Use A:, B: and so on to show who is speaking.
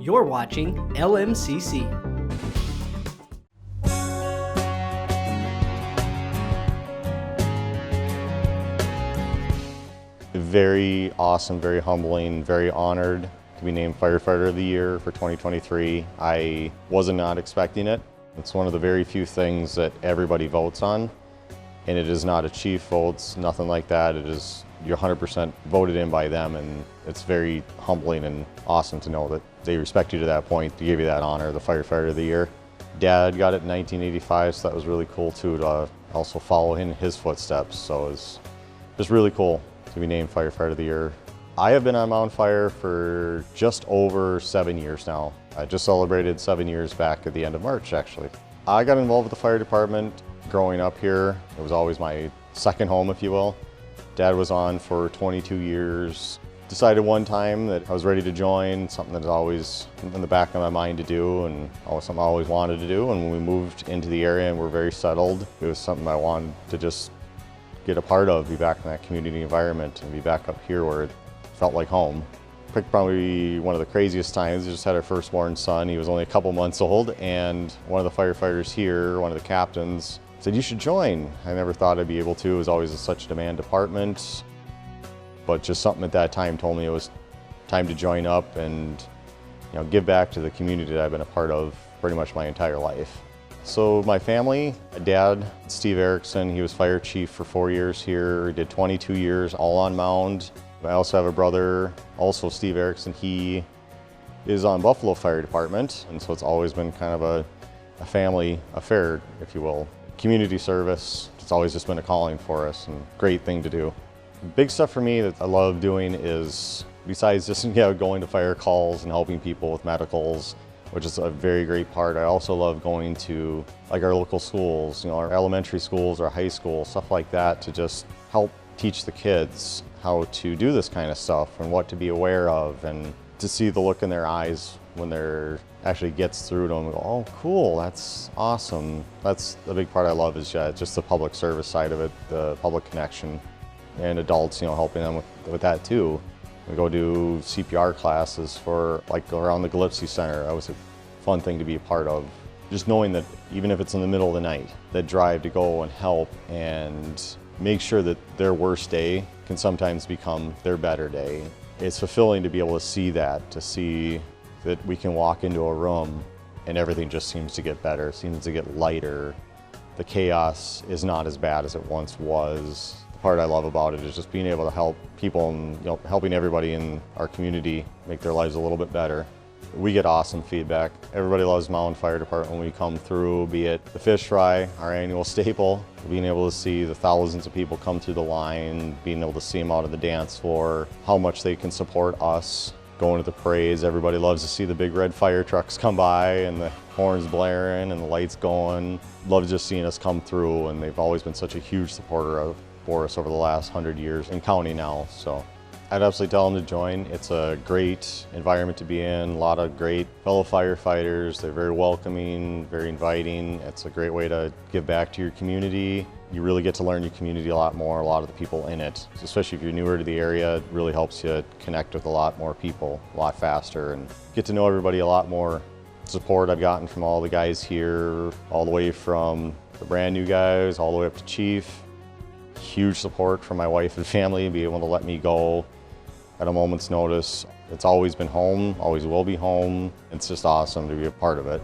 A: You're watching LMCC.
B: Very awesome, very humbling, very honored to be named Firefighter of the Year for 2023. I was not expecting it. It's one of the very few things that everybody votes on, and it is not a chief votes, nothing like that. It is, you're 100% voted in by them, and it's very humbling and awesome to know that they respect you to that point, to give you that honor, the Firefighter of the Year. Dad got it in 1985, so that was really cool too, to also follow in his footsteps. So it was just really cool to be named Firefighter of the Year. I have been on Mound Fire for just over 7 years now. I just celebrated 7 years back at the end of March, actually. I got involved with the fire department growing up here. It was always my second home, if you will. Dad was on for 22 years. Decided one time that I was ready to join, something that's always in the back of my mind to do, and something I always wanted to do. And when we moved into the area and we're very settled, it was something I wanted to just get a part of, be back in that community environment and be back up here where it felt like home. Picked probably one of the craziest times. We just had our firstborn son. He was only a couple months old, and one of the firefighters here, one of the captains, said, "You should join." I never thought I'd be able to. It was always such a demand department, but just something at that time told me it was time to join up and give back to the community that I've been a part of pretty much my entire life. So my family, my dad, Steve Erickson, he was fire chief for 4 years here, did 22 years all on Mound. I also have a brother, also Steve Erickson. He is on Buffalo Fire Department, and so it's always been kind of a family affair, if you will. Community service, it's always just been a calling for us and great thing to do. Big stuff for me that I love doing is, besides just going to fire calls and helping people with medicals, which is a very great part, I also love going to like our local schools, our elementary schools, our high school, stuff like that, to just help teach the kids how to do this kind of stuff and what to be aware of, and to see the look in their eyes when they're actually gets through to them and go, "Oh, cool, that's awesome." That's the big part I love, is just the public service side of it, the public connection, and adults, helping them with that too. We go do CPR classes for around the Gillespie Center. That was a fun thing to be a part of. Just knowing that even if it's in the middle of the night, that drive to go and help and make sure that their worst day can sometimes become their better day. It's fulfilling to be able to see that, to see that we can walk into a room and everything just seems to get better, seems to get lighter. The chaos is not as bad as it once was. The part I love about it is just being able to help people and helping everybody in our community make their lives a little bit better. We get awesome feedback. Everybody loves Mound Fire Department when we come through, be it the fish fry, our annual staple, being able to see the thousands of people come through the line, being able to see them out on the dance floor, how much they can support us. Going to the parades, everybody loves to see the big red fire trucks come by and the horns blaring and the lights going. Love just seeing us come through, and they've always been such a huge supporter for us over the last 100 years and counting now. So I'd absolutely tell them to join. It's a great environment to be in, a lot of great fellow firefighters. They're very welcoming, very inviting. It's a great way to give back to your community. You really get to learn your community a lot more, a lot of the people in it. Especially if you're newer to the area, it really helps you connect with a lot more people a lot faster and get to know everybody a lot more. Support I've gotten from all the guys here, all the way from the brand new guys, all the way up to chief. Huge support from my wife and family, be able to let me go at a moment's notice. It's always been home, always will be home. It's just awesome to be a part of it.